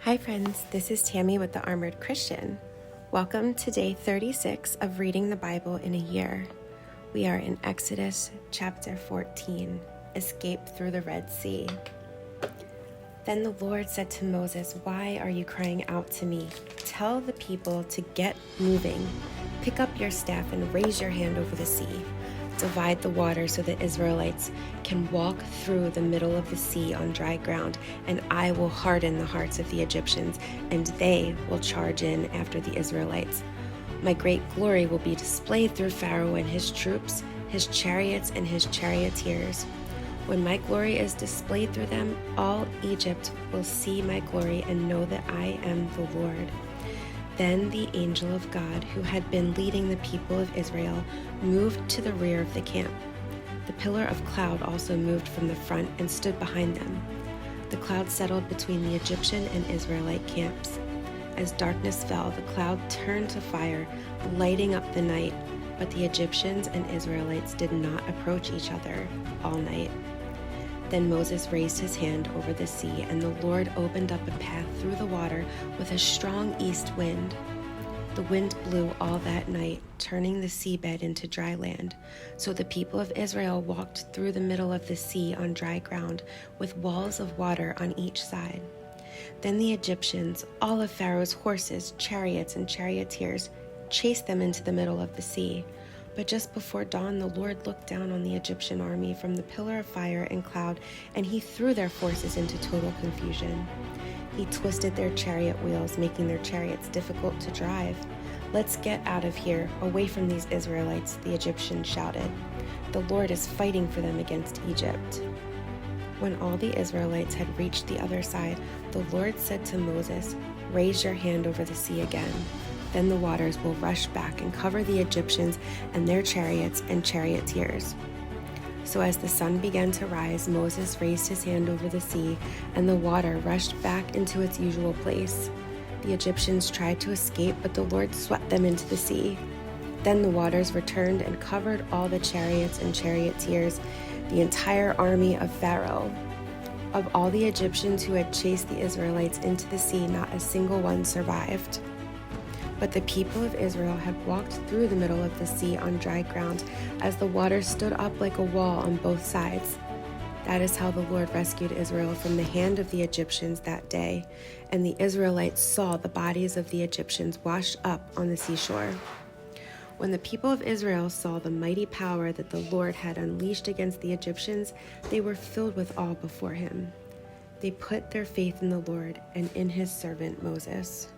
Hi friends, this is Tammy with The Armored Christian. Welcome to day 36 of reading the Bible in a year. We are in Exodus chapter 14, Escape through the Red Sea. Then the Lord said to Moses, "Why are you crying out to me? Tell the people to get moving. Pick up your staff and raise your hand over the sea. Divide the water so the Israelites can walk through the middle of the sea on dry ground, and I will harden the hearts of the Egyptians, and they will charge in after the Israelites. My great glory will be displayed through Pharaoh and his troops, his chariots and his charioteers. When my glory is displayed through them, all Egypt will see my glory and know that I am the Lord." Then the angel of God, who had been leading the people of Israel, moved to the rear of the camp. The pillar of cloud also moved from the front and stood behind them. The cloud settled between the Egyptian and Israelite camps. As darkness fell, the cloud turned to fire, lighting up the night, but the Egyptians and Israelites did not approach each other all night. Then Moses raised his hand over the sea, and the Lord opened up a path through the water with a strong east wind. The wind blew all that night, turning the seabed into dry land. So the people of Israel walked through the middle of the sea on dry ground, with walls of water on each side. Then the Egyptians, all of Pharaoh's horses, chariots, and charioteers, chased them into the middle of the sea. But just before dawn, the Lord looked down on the Egyptian army from the pillar of fire and cloud, and he threw their forces into total confusion. He twisted their chariot wheels, making their chariots difficult to drive. "Let's get out of here, away from these Israelites," the Egyptians shouted. "The Lord is fighting for them against Egypt." When all the Israelites had reached the other side, the Lord said to Moses, "Raise your hand over the sea again. Then the waters will rush back and cover the Egyptians and their chariots and charioteers." So as the sun began to rise, Moses raised his hand over the sea, and the water rushed back into its usual place. The Egyptians tried to escape, but the Lord swept them into the sea. Then the waters returned and covered all the chariots and charioteers, the entire army of Pharaoh. Of all the Egyptians who had chased the Israelites into the sea, not a single one survived. But the people of Israel had walked through the middle of the sea on dry ground, as the water stood up like a wall on both sides. That is how the Lord rescued Israel from the hand of the Egyptians that day, and the Israelites saw the bodies of the Egyptians washed up on the seashore. When the people of Israel saw the mighty power that the Lord had unleashed against the Egyptians, they were filled with awe before him. They put their faith in the Lord and in his servant Moses.